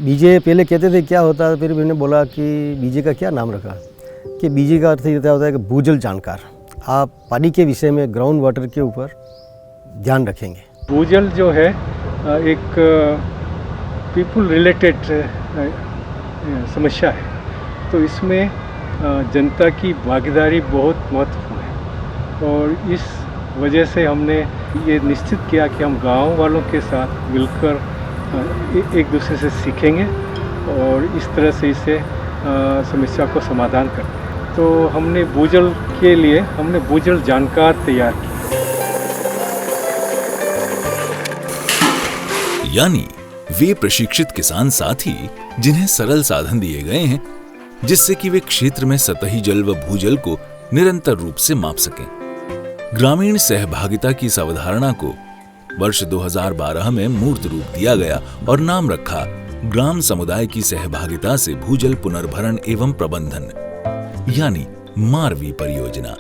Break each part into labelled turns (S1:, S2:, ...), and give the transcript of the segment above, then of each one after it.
S1: बीजे पहले कहते थे क्या होता है, फिर मैंने बोला कि बीजे का क्या नाम रखा कि बीजे का अर्थ ये होता है कि भूजल जानकार। आप पानी के विषय में, ग्राउंड वाटर के ऊपर ध्यान रखेंगे।
S2: भूजल जो है एक पीपल रिलेटेड समस्या है, तो इसमें जनता की भागीदारी बहुत महत्वपूर्ण है और इस वजह से हमने ये निश्चित किया कि हम गांव वालों के साथ मिलकर एक दूसरे से सीखेंगे और इस तरह से इसे समस्या को समाधान करें। तो हमने भूजल के लिए भूजल जानकार तैयार किए।
S3: यानी वे प्रशिक्षित किसान साथी जिन्हें सरल साधन दिए गए हैं जिससे कि वे क्षेत्र में सतही जल व भूजल को निरंतर रूप से माप सकें। ग्रामीण सहभागिता की इस अवधारणा को वर्ष 2012 में मूर्त रूप दिया गया और नाम रखा ग्राम समुदाय की सहभागिता से भूजल पुनर्भरण एवं प्रबंधन, यानी मारवी परियोजना।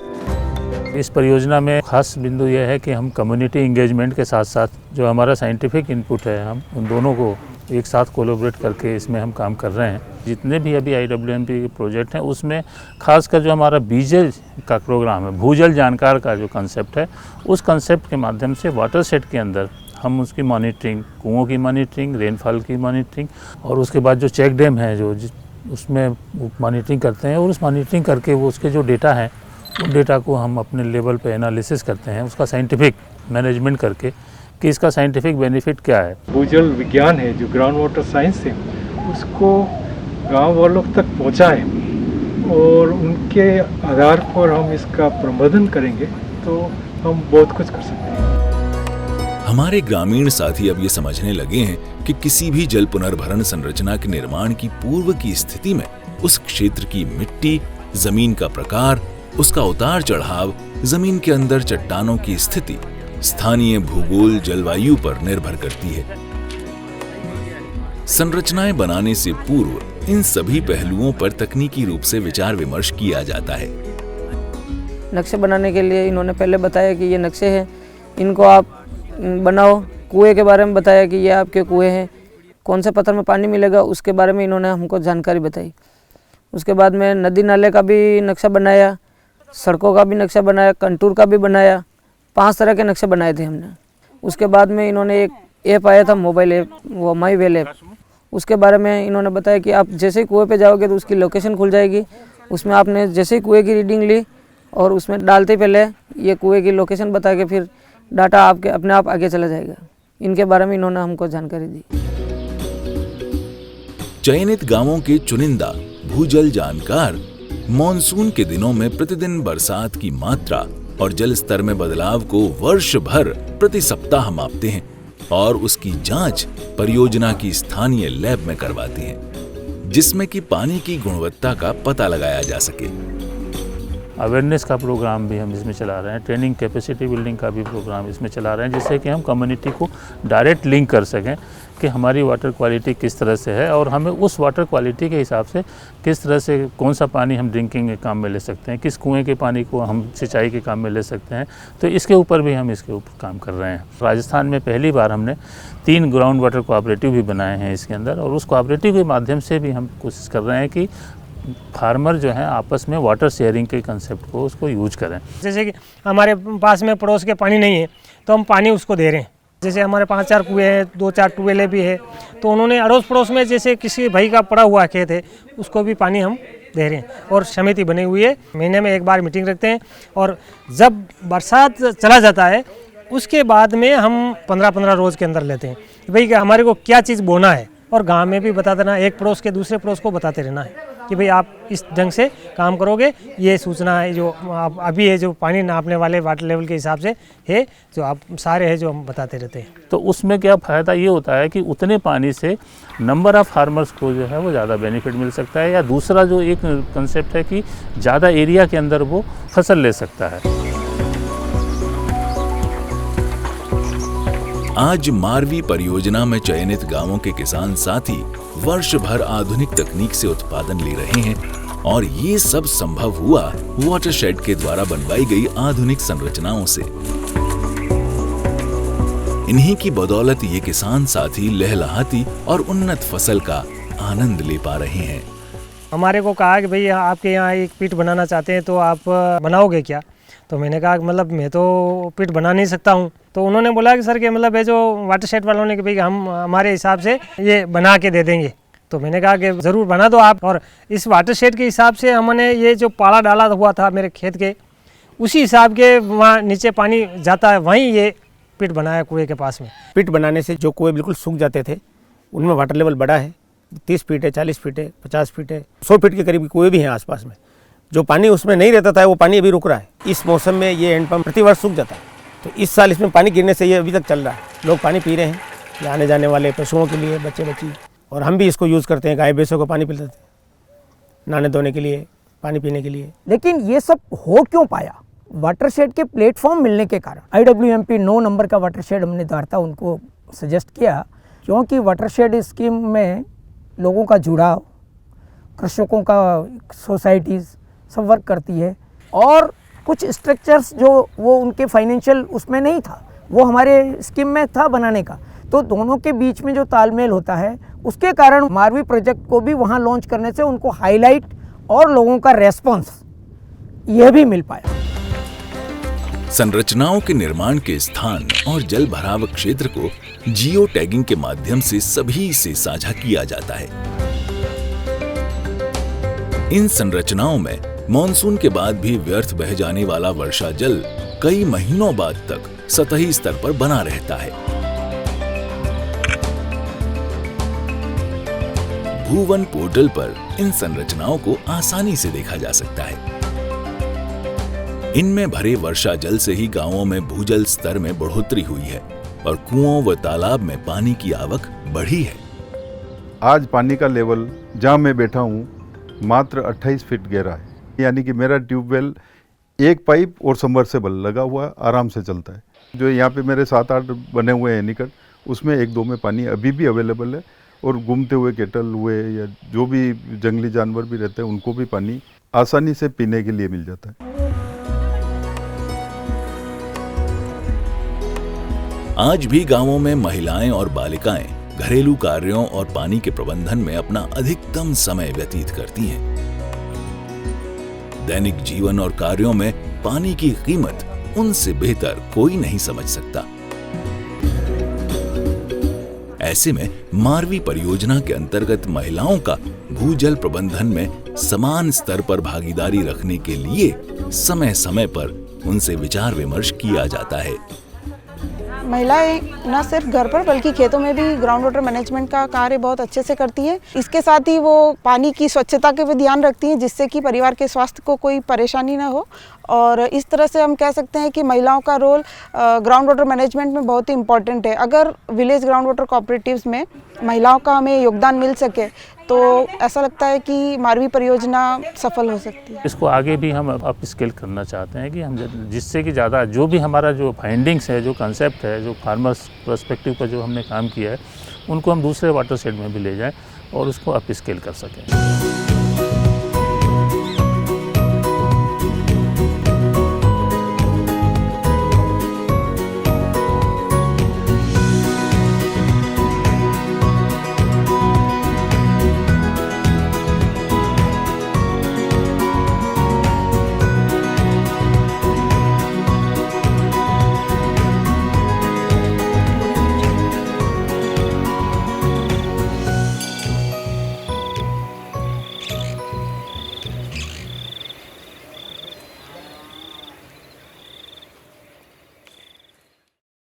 S4: इस परियोजना में खास बिंदु यह है कि हम कम्युनिटी एंगेजमेंट के साथ साथ जो हमारा साइंटिफिक इनपुट है, हम उन दोनों को एक साथ कोलैबोरेट करके इसमें हम काम कर रहे हैं। जितने भी अभी IWMP के प्रोजेक्ट हैं उसमें खासकर जो हमारा बीजे का प्रोग्राम है, भूजल जानकार का जो कंसेप्ट है, उस कंसेप्ट के माध्यम से वाटर सेट के अंदर हम उसकी मॉनिटरिंग, कुओं की मॉनिटरिंग, रेनफॉल की मॉनिटरिंग और उसके बाद जो चेक डैम है जो उसमें मॉनिटरिंग करते हैं और उस मॉनिटरिंग करके वो उसके जो डेटा है उन डेटा को हम अपने लेवल पे एनालिसिस करते हैं, उसका साइंटिफिक मैनेजमेंट करके कि इसका साइंटिफिक बेनिफिट क्या है।
S2: भूजल विज्ञान है जो ग्राउंड वाटर साइंस है, उसको गांव वालों तक पहुंचाएं और उनके आधार पर हम इसका प्रबंधन करेंगे तो हम बहुत कुछ कर सकते हैं।
S3: हमारे ग्रामीण साथी अब ये समझने लगे हैं कि किसी भी जल पुनर्भरण संरचना के निर्माण की पूर्व की स्थिति में उस क्षेत्र की मिट्टी, जमीन का प्रकार, उसका उतार चढ़ाव, जमीन के अंदर चट्टानों की स्थिति, स्थानीय भूगोल, जलवायु पर निर्भर करती है। संरचनाएं बनाने से पूर्व इन सभी पहलुओं पर तकनीकी रूप से विचार विमर्श किया जाता है।
S5: नक्शे बनाने के लिए इन्होंने पहले बताया कि ये नक्शे हैं, इनको आप बनाओ। कुएं के बारे में बताया कि ये आपके कुएं हैं, कौन से पत्थर में पानी मिलेगा उसके बारे में इन्होंने हमको जानकारी बताई। उसके बाद में नदी नाले का भी नक्शा बनाया, सड़कों का भी नक्शा बनाया, कंटूर का भी बनाया, 5 तरह के नक्शे बनाए थे हमने। उसके बाद में इन्होंने एक ऐप आया था, मोबाइल ऐप, वो माई वेल ऐप, उसके बारे में इन्होंने बताया कि आप जैसे ही कुएं पे जाओगे तो उसकी लोकेशन खुल जाएगी। उसमें आपने जैसे ही कुएं की रीडिंग ली और उसमें डालते पहले ये कुएं की लोकेशन बता के फिर डाटा आपके अपने आप आगे चला जाएगा। इनके बारे में इन्होंने हमको जानकारी दी।
S3: चयनित गांवों के चुनिंदा भूजल जानकार मॉनसून के दिनों में प्रतिदिन बरसात की मात्रा और जल स्तर में बदलाव को वर्ष भर प्रति सप्ताह मापते हैं और उसकी जांच परियोजना की स्थानीय लैब में करवाते हैं, जिसमें कि पानी की गुणवत्ता का पता लगाया जा सके।
S4: अवेयरनेस का प्रोग्राम भी हम इसमें चला रहे हैं, ट्रेनिंग कैपेसिटी बिल्डिंग का भी प्रोग्राम इसमें चला रहे हैं, जिससे कि हम कम्युनिटी को डायरेक्ट लिंक कर सकें कि हमारी वाटर क्वालिटी किस तरह से है और हमें उस वाटर क्वालिटी के हिसाब से किस तरह से कौन सा पानी हम ड्रिंकिंग के काम में ले सकते हैं, किस कुएं के पानी को हम सिंचाई के काम में ले सकते हैं। तो इसके ऊपर भी हम इसके ऊपर काम कर रहे हैं। राजस्थान में पहली बार हमने 3 ग्राउंड वाटर कोऑपरेटिव भी बनाए हैं इसके अंदर और उस कोऑपरेटिव के माध्यम से भी हम कोशिश कर रहे हैं कि फार्मर जो है आपस में वाटर शेयरिंग के कंसेप्ट को उसको यूज करें।
S6: जैसे कि हमारे पास में पड़ोस के पानी नहीं है तो हम पानी उसको दे रहे हैं। जैसे हमारे 5-4 कुएं हैं, 2-4 ट्यूबवेलें भी है, तो उन्होंने अड़ोस पड़ोस में जैसे किसी भाई का पड़ा हुआ खेत है उसको भी पानी हम दे रहे हैं। और समिति बनी हुई है, महीने में एक बार मीटिंग रखते हैं और जब बरसात चला जाता है उसके बाद में हम 15-15 रोज़ के अंदर लेते हैं भाई कि हमारे को क्या चीज़ बोना है और गांव में भी बता देना, एक पड़ोस के दूसरे पड़ोस को बताते रहना है कि भाई आप इस ढंग से काम करोगे। ये सूचना है जो अभी है, जो पानी नापने वाले वाटर लेवल के हिसाब से है, जो आप सारे हैं जो हम बताते रहते हैं।
S4: तो उसमें क्या फ़ायदा ये होता है कि उतने पानी से नंबर ऑफ़ फार्मर्स को जो है वो ज़्यादा बेनिफिट मिल सकता है, या दूसरा जो एक कंसेप्ट है कि ज़्यादा एरिया के अंदर वो फसल ले सकता है।
S3: आज मारवी परियोजना में चयनित गांवों के किसान साथी वर्ष भर आधुनिक तकनीक से उत्पादन ले रहे हैं और ये सब संभव हुआ वाटरशेड के द्वारा बनवाई गई आधुनिक संरचनाओं से। इन्हीं की बदौलत ये किसान साथी लहलहाती और उन्नत फसल का आनंद ले पा रहे हैं।
S6: हमारे को कहा कि भाई आपके यहाँ एक पिट बनाना चाहते हैं तो आप बनाओगे क्या? तो मैंने कहा कि मतलब मैं तो पिट बना नहीं सकता हूँ। तो उन्होंने बोला कि सर कि मतलब ये जो वाटर शेड वालों ने कि भाई हम हमारे हिसाब से ये बना के दे देंगे। तो मैंने कहा कि ज़रूर बना दो आप। और इस वाटर शेड के हिसाब से हमने ये जो पाड़ा डाला हुआ था मेरे खेत के, उसी हिसाब के वहाँ नीचे पानी जाता है, वहीं ये पिट बनाया कुएँ के पास में।
S7: पिट बनाने से जो कुएँ बिल्कुल सूख जाते थे उनमें वाटर लेवल बढ़ा है। 30 फीट है, 40 फीट है, 50 फीट है, 100 फीट के करीब कुएँ भी हैं आसपास में। जो पानी उसमें नहीं रहता था वो पानी अभी रुक रहा है। इस मौसम में ये हैंडपम्प प्रतिवर्ष सूख जाता है, तो इस साल इसमें पानी गिरने से ये अभी तक चल रहा है। लोग पानी पी रहे हैं, आने जाने वाले पशुओं के लिए, बच्चे बच्ची, और हम भी इसको यूज़ करते हैं। गाय भैंसों को पानी पिलाते हैं, नहाने धोने के लिए, पानी पीने के लिए।
S8: लेकिन ये सब हो क्यों पाया? वाटर शेड के प्लेटफॉर्म मिलने के कारण। IWMP 9 नंबर का वाटर शेड हमने वार्ता उनको सजेस्ट किया, क्योंकि वाटर शेड स्कीम में लोगों का जुड़ाव, कृषकों का सोसाइटीज़ सब वर्क करती है, और कुछ स्ट्रक्चर्स जो वो उनके फाइनेंशियल उसमें नहीं था, वो हमारे स्कीम में था बनाने का। तो दोनों के बीच में जो तालमेल होता है, उसके कारण मारवी प्रोजेक्ट को भी वहाँ लॉन्च करने से उनको हाईलाइट और लोगों का रेस्पॉन्स ये भी मिल पाया।
S3: संरचनाओं के निर्माण के स्थान और जल भराव क्षेत्र को जियो टैगिंग के माध्यम से सभी से साझा किया जाता है। इन संरचनाओं में मॉनसून के बाद भी व्यर्थ बह जाने वाला वर्षा जल कई महीनों बाद तक सतही स्तर पर बना रहता है। भूवन पोर्टल पर इन संरचनाओं को आसानी से देखा जा सकता है। इनमें भरे वर्षा जल से ही गांवों में भूजल स्तर में बढ़ोतरी हुई है और कुओं व तालाब में पानी की आवक बढ़ी है।
S9: आज पानी का लेवल जहां मैं बैठा हूं मात्र 28 फीट गहरा है, यानी कि मेरा ट्यूबवेल एक पाइप और सबमर्सिबल लगा हुआ आराम से चलता है। जो यहाँ पे मेरे 7-8 बने हुए हैं निकट, उसमें 1-2 में पानी अभी भी अवेलेबल है, और घूमते हुए केटल हुए या जो भी जंगली जानवर भी रहते हैं उनको भी पानी आसानी से पीने के लिए मिल जाता है।
S3: आज भी गांवों में महिलाएं और बालिकाएं घरेलू कार्यों और पानी के प्रबंधन में अपना अधिकतम समय व्यतीत करती हैं। दैनिक जीवन और कार्यों में पानी की कीमत उनसे बेहतर कोई नहीं समझ सकता। ऐसे में मारवी परियोजना के अंतर्गत महिलाओं का भूजल प्रबंधन में समान स्तर पर भागीदारी रखने के लिए समय समय पर उनसे विचार विमर्श किया जाता है।
S10: महिलाएं न सिर्फ घर पर बल्कि खेतों में भी ग्राउंड वाटर मैनेजमेंट का कार्य बहुत अच्छे से करती है। इसके साथ ही वो पानी की स्वच्छता के भी ध्यान रखती हैं, जिससे कि परिवार के स्वास्थ्य को कोई परेशानी ना हो। और इस तरह से हम कह सकते हैं कि महिलाओं का रोल ग्राउंड वाटर मैनेजमेंट में बहुत ही इम्पॉर्टेंट है। अगर विलेज ग्राउंड वाटर कोऑपरेटिव्स में महिलाओं का हमें योगदान मिल सके तो ऐसा लगता है कि मारवी परियोजना सफल हो सकती है।
S4: इसको आगे भी हम अप स्केल करना चाहते हैं कि हम जिससे कि ज़्यादा जो भी हमारा जो फाइंडिंग्स है, जो कंसेप्ट है, जो फार्मर्स पर्सपेक्टिव पर जो हमने काम किया है, उनको हम दूसरे वाटर शेड में भी ले जाएं और उसको अप स्केल कर सकें।